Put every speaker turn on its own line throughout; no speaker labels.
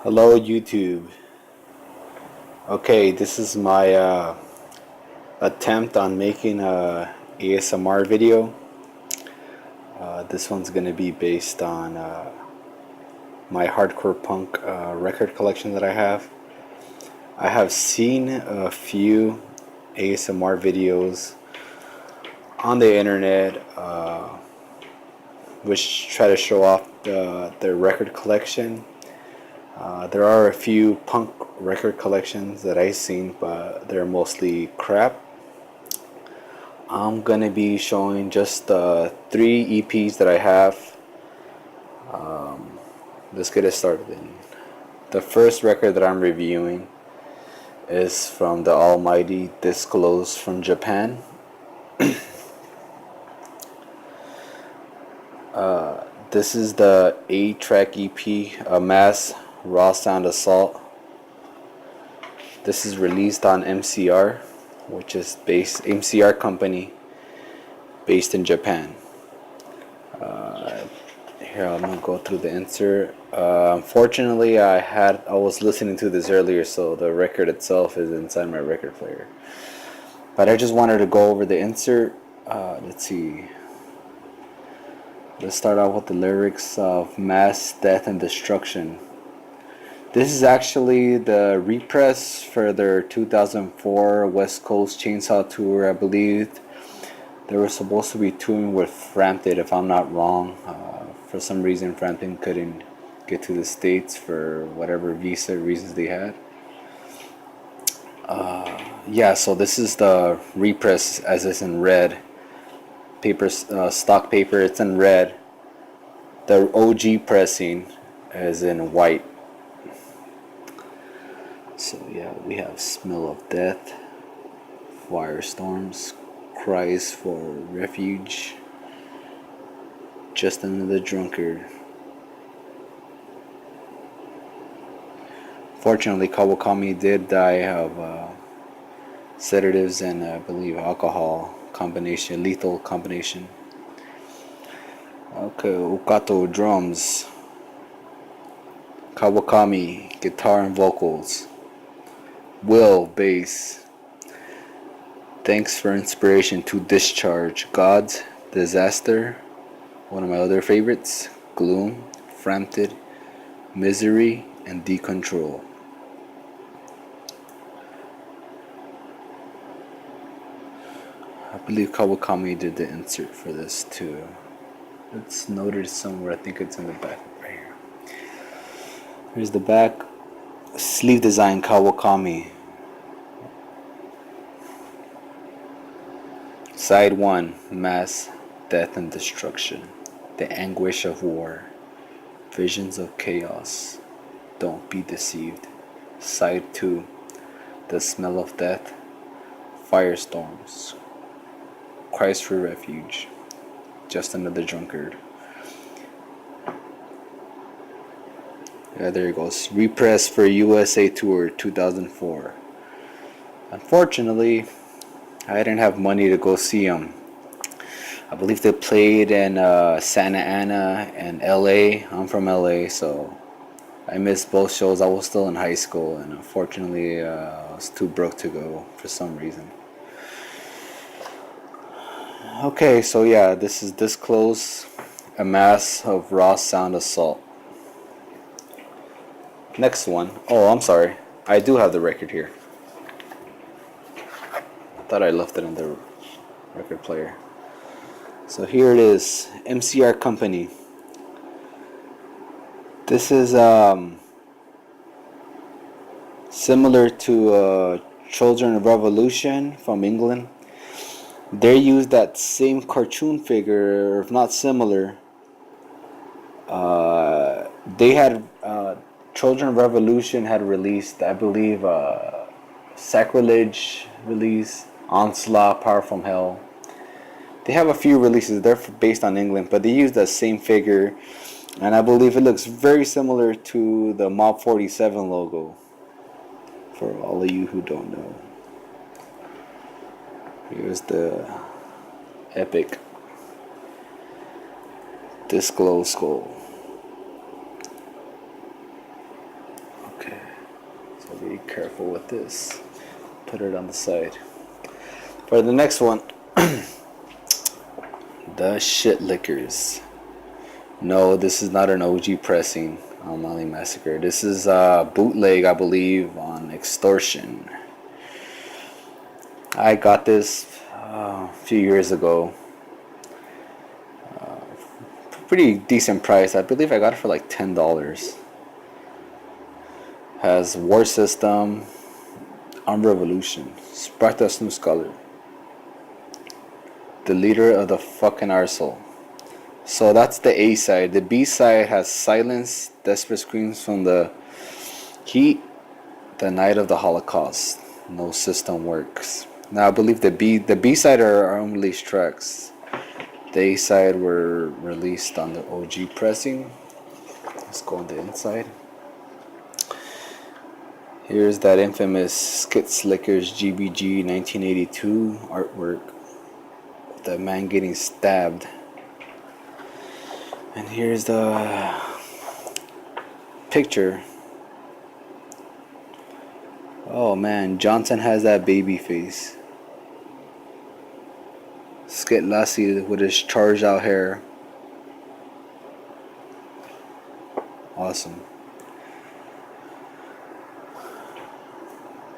Hello YouTube. Okay, this is my attempt on making a ASMR video. This one's gonna be based on my hardcore punk record collection that I have. I have seen a few ASMR videos on the internet which try to show off their record collection. There are a few punk record collections that I've seen, but they're mostly crap. I'm gonna be showing just three EPs that I have. Let's get it started then. The first record that I'm reviewing is from the almighty Disclose from Japan. This is the 8-track EP, A Mass Raw Sound Assault. This is released on MCR, which is MCR company based in Japan. Here, I'm gonna go through the insert. Unfortunately, I was listening to this earlier, so the record itself is inside my record player. But I just wanted to go over the insert. Let's see. Let's start out with the lyrics of Mass Death and Destruction. This is actually the repress for their 2004 West Coast Chainsaw Tour, I believe. They were supposed to be touring with Frampton, if I'm not wrong. For some reason, Frampton couldn't get to the States for whatever visa reasons they had. Yeah, so this is the repress as it's in red. Paper, stock paper, it's in red. The OG pressing is in white. So yeah, we have Smell of Death, Firestorms, Cries for Refuge, Just Another Drunkard. Fortunately, Kawakami did die of sedatives and I believe alcohol combination, lethal combination. Okay, Ukato drums, Kawakami guitar and vocals, Will bass. Thanks for inspiration to Discharge, Gods, Disaster, one of my other favorites, Gloom, Frampton, Misery, and Decontrol. I believe Kawakami did the insert for this too. It's noted somewhere. I think it's in the back right here. Here's the back. Sleeve design Kawakami. Side 1, Mass, Death and Destruction. The Anguish of War. Visions of Chaos. Don't be deceived. Side 2, The Smell of Death. Firestorms. Cries for Refuge. Just Another Drunkard. Yeah, there it goes. Repress for USA Tour 2004. Unfortunately, I didn't have money to go see them. I believe they played in Santa Ana and LA. I'm from LA, so I missed both shows. I was still in high school, and unfortunately, I was too broke to go for some reason. Okay, so yeah, this is Disclose, A Mass of Raw Sound Assault. Next one. Oh, I'm sorry. I do have the record here. I thought I left it in the record player. So here it is, MCR Company. This is similar to Children of Revolution from England. They used that same cartoon figure, if not similar. They had Children of Revolution had released, I believe, Sacrilege release, Onslaught, Power from Hell. They have a few releases. They're based on England, but they use that same figure, and I believe it looks very similar to the Mob 47 logo. For all of you who don't know, here's the epic Disclose skull. careful with this. Put it on the side. For the next one, the shit lickers. No, this is not an OG pressing on Molly Massacre. This is a bootleg, I believe, on Extortion. I got this a few years ago. Pretty decent price. I believe I got it for like $10. Has War System, Armed Revolution, Sparta Snooze Scholar, the leader of the fucking arsehole. So that's the A side. The B side has Silence, Desperate Screams from the Heat, The Night of the Holocaust, No System Works. Now I believe the B side are unreleased tracks. The A side were released on the OG pressing. Let's go on the inside. Here's that infamous Skit Slickers GBG 1982 artwork. The man getting stabbed. And here's the picture. Oh man, Johnson has that baby face. Skit Lassie with his charged out hair. Awesome.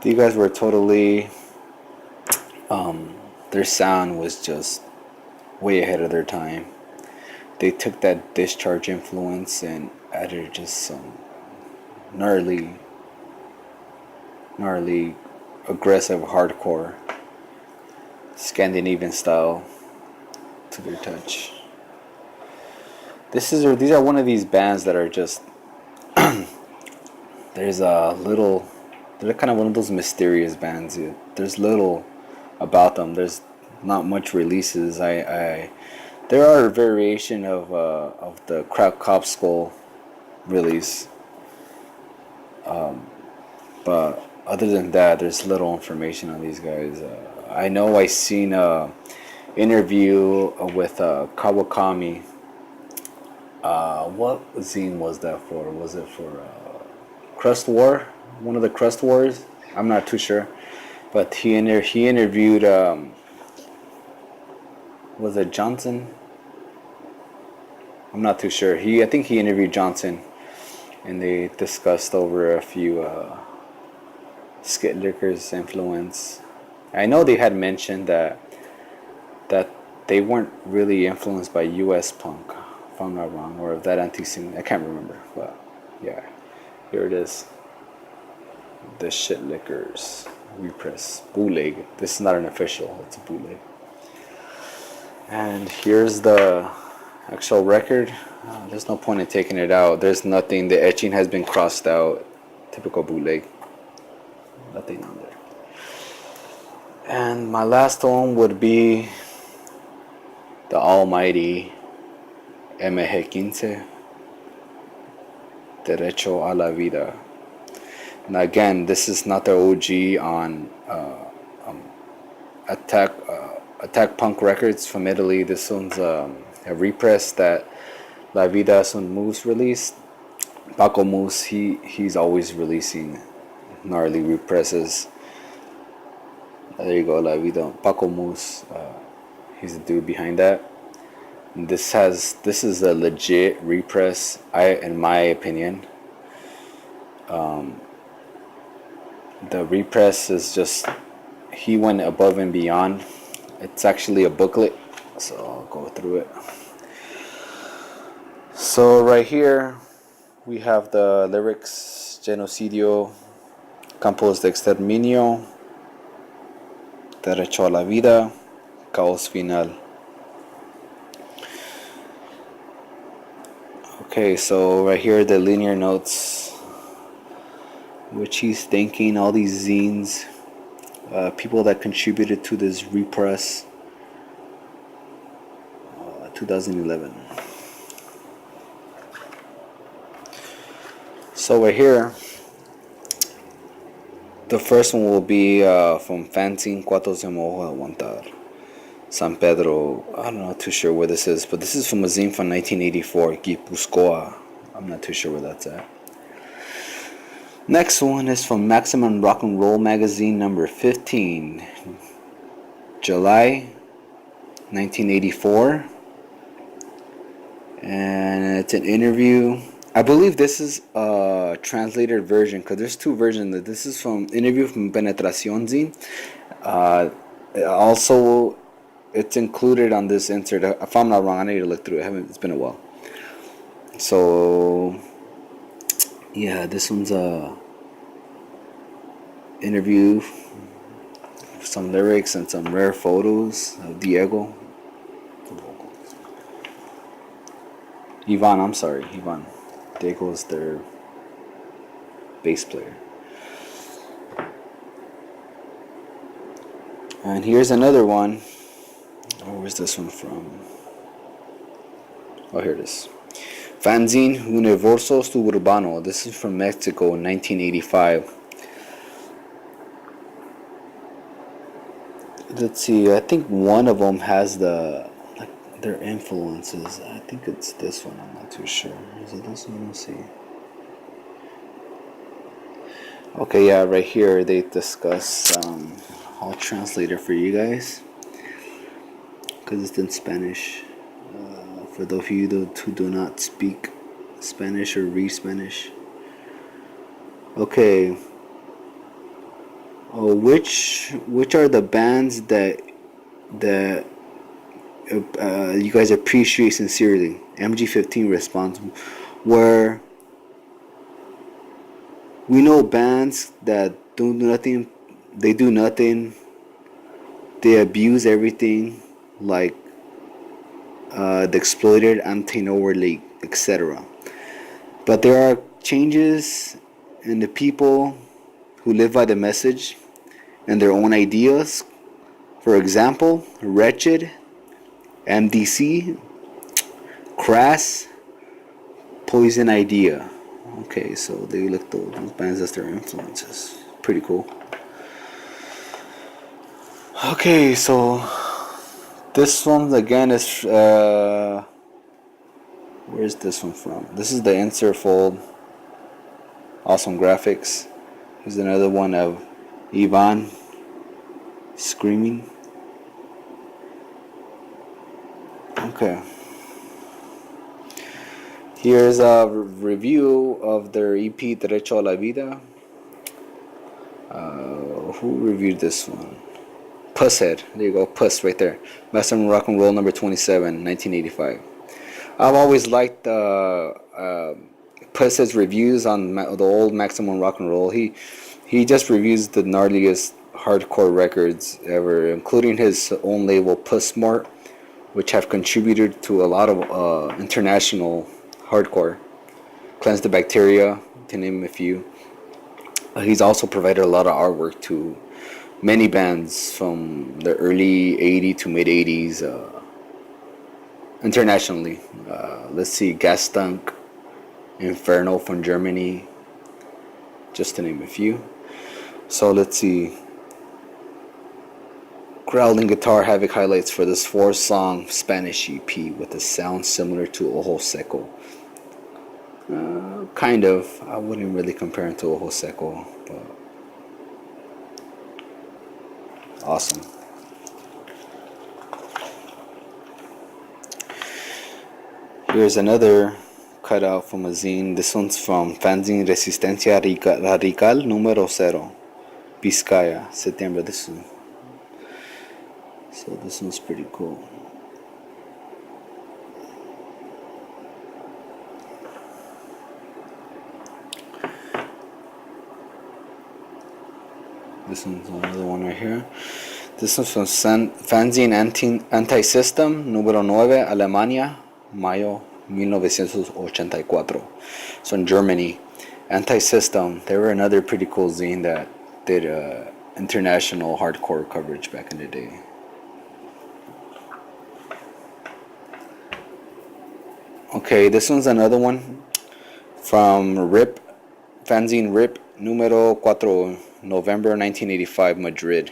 These guys were totally their sound was just way ahead of their time. They took that Discharge influence and added just some gnarly aggressive hardcore Scandinavian style to their touch. These are one of these bands that are just they're kind of one of those mysterious bands. There's little about them. There's not much releases. There are a variation of the Crack Cop Skull release, but other than that, there's little information on these guys. I know I seen a interview with Kawakami. What zine was that for? Was it for Crust War? One of the Crust Wars? I'm not too sure, but he interviewed. Was it Johnson? I'm not too sure. I think he interviewed Johnson, and they discussed over a few Skit Lickers influence. I know they had mentioned that they weren't really influenced by U.S. punk, if I'm not wrong, or that anti-scene. I can't remember, but yeah, here it is. The Shit Lickers repress bootleg. This is not an official. It's a bootleg. And here's the actual record. There's no point in taking it out. There's nothing. The etching has been crossed out. Typical bootleg. Nothing on there. And my last one would be the almighty MG15, Derecho a la Vida. Now again, this is not the OG on Attack Punk Records from Italy. This one's a repress that La Vida Son Moose released. Paco Moose, he's always releasing gnarly represses. There you go, La Vida. Paco Moose, he's the dude behind that. And this is a legit repress, in my opinion. The repress is just, he went above and beyond. It's actually a booklet, so I'll go through it. So right here we have the lyrics: Genocidio, Campos de Exterminio, Derecho a la Vida, Caos Final. Okay, so right here the linear notes, which he's thanking all these zines, people that contributed to this repress. 2011. So right here, the first one will be from Fanzine Cuatro se Mojo Aguantar, San Pedro. I'm not too sure where this is, but this is from a zine from 1984, Guipuzcoa. I'm not too sure where that's at. Next one is from Maximum Rock and Roll Magazine, number 15, July 1984. And it's an interview. I believe this is a translated version because there's two versions. This is from interview from Penetración Zine. Uh, also, it's included on this insert. If I'm not wrong, I need to look through it. It's been a while. So, yeah, this one's a interview, some lyrics and some rare photos of Diego. Ivan, I'm sorry, Ivan. Diego is their bass player. And here's another one. Oh, where's this one from? Oh, here it is. Fanzine Universo Suburbano. This is from Mexico in 1985. Let's see. I think one of them has their influences. I think it's this one. I'm not too sure. Is it this one? Let's see. Okay, yeah, right here they discuss. I'll translate it for you guys because it's in Spanish. For those of you who do not speak Spanish or read Spanish. Okay. Oh, which are the bands that you guys appreciate sincerely? MG15 responds, where we know bands that don't do nothing, they do nothing, they abuse everything, like The Exploited, Anti-Nowhere League, etc. But there are changes in the people who live by the message and their own ideas. For example, Wretched, MDC, Crass, Poison Idea. Okay, so they look those bands as their influences. Pretty cool. Okay, so this one again is where's this one from? This is the insert fold. Awesome graphics. Here's another one of Ivan screaming. Okay. Here's a review of their EP Derecho a la Vida. Who reviewed this one? Pusshead. There you go, Puss right there. Maximum Rock and Roll number 27, 1985. I've always liked Pusshead's reviews on the old Maximum Rock and Roll. He just reviews the gnarliest hardcore records ever, including his own label Puss Smart, which have contributed to a lot of international hardcore. Cleanse the Bacteria, to name a few. He's also provided a lot of artwork to many bands from the early 80s to mid 80s internationally. Let's see, Gastunk, Inferno from Germany, just to name a few. So let's see. Growling Guitar Havoc highlights for this 4-song Spanish EP with a sound similar to Ojo Seco. Kind of. I wouldn't really compare it to Ojo Seco, but awesome. Here's another cutout from a zine. This one's from Fanzine Resistencia Radical número 0, Vizcaya, September. So this one's pretty cool. This one's another one right here. This one's from Fanzine Anti-System, número 9, Alemania, mayo 1984. So in Germany, Anti-System, they were another pretty cool zine that did international hardcore coverage back in the day. Okay, this one's another one from RIP, Fanzine RIP, número 4, November 1985, Madrid.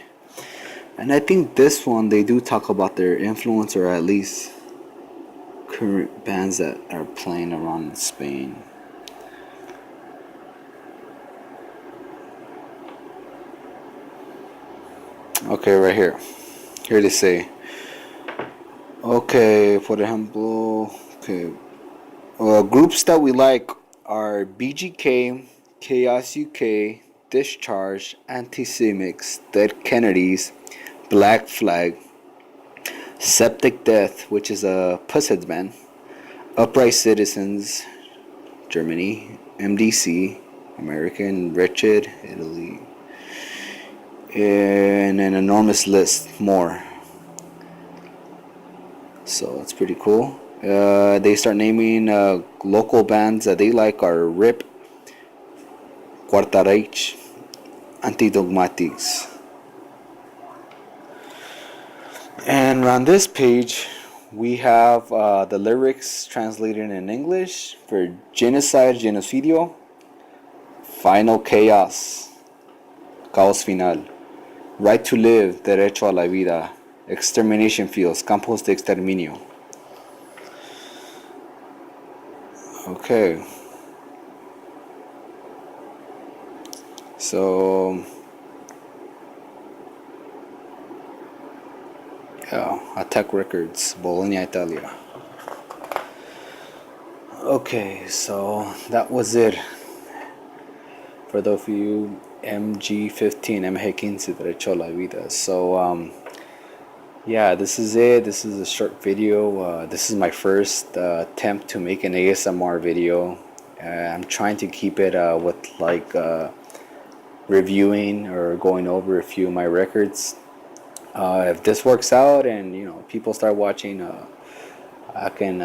And I think this one, they do talk about their influence, or at least current bands that are playing around in Spain. Okay, right here. Here they say. Okay, for example, okay, groups that we like are BGK, Chaos UK, Discharge, Anti-Semics, Dead Kennedys, Black Flag, Septic Death, which is a Pussheads band, Upright Citizens, Germany, MDC, American Wretched, Italy, and an enormous list more. So it's pretty cool. They start naming local bands that they like are RIP, Quarta Reich, Antidogmatics. And on this page, we have the lyrics translated in English for Genocide, Genocidio, Final Chaos, Caos Final, Right to Live, Derecho a la Vida, Extermination Fields, Campos de Exterminio. Okay. So, yeah, Attack Records, Bologna, Italia. Okay, so that was it for those of you MG15, MG15 Derecho a la Vida. So, yeah, this is it. This is a short video. This is my first attempt to make an ASMR video. I'm trying to keep it with like reviewing or going over a few of my records. If this works out and people start watching, I can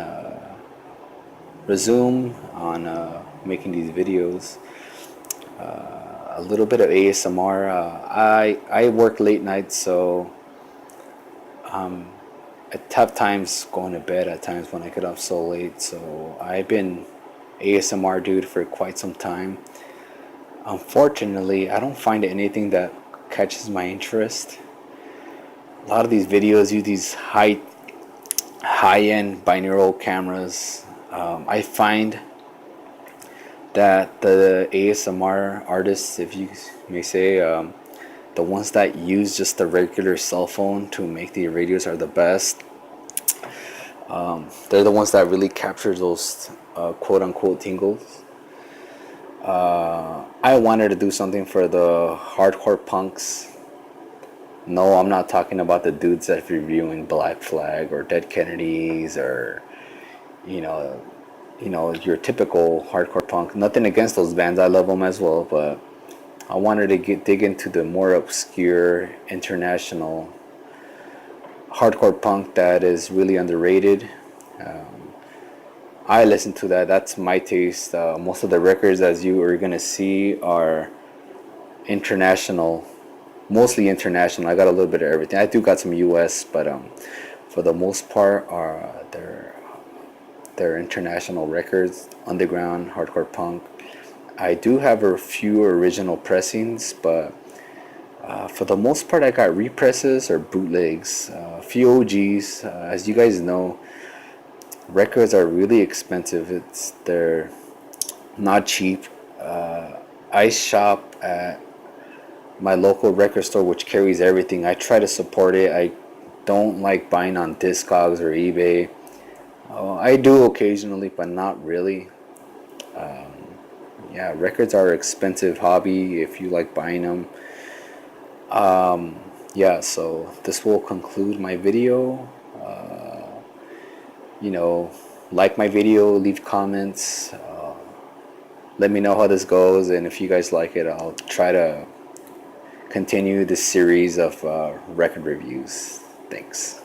resume on making these videos. A little bit of ASMR. I work late nights, so at tough times going to bed at times when I get up so late. So I've been ASMR dude for quite some time. Unfortunately, I don't find anything that catches my interest. A lot of these videos use these high-end binaural cameras. I find that the ASMR artists, if you may say, the ones that use just the regular cell phone to make the radios are the best. They're the ones that really capture those quote unquote tingles. I wanted to do something for the hardcore punks. No, I'm not talking about the dudes that reviewing Black Flag or Dead Kennedys or you know your typical hardcore punk. Nothing against those bands, I love them as well, but I wanted to dig into the more obscure international hardcore punk that is really underrated. I listen to that. That's my taste. Most of the records, as you are gonna see, are international, mostly international. I got a little bit of everything. I do got some U.S., but for the most part, are they're international records, underground hardcore punk. I do have a few original pressings, but for the most part, I got represses or bootlegs. A few OGs. As you guys know, records are really expensive. They're not cheap. I shop at my local record store, which carries everything. I try to support it. I don't like buying on Discogs or eBay. I do occasionally, but not really. Yeah, records are an expensive hobby if you like buying them. Yeah, so this will conclude my video. You know, like my video, leave comments. Let me know how this goes, and if you guys like it, I'll try to continue this series of record reviews. Thanks.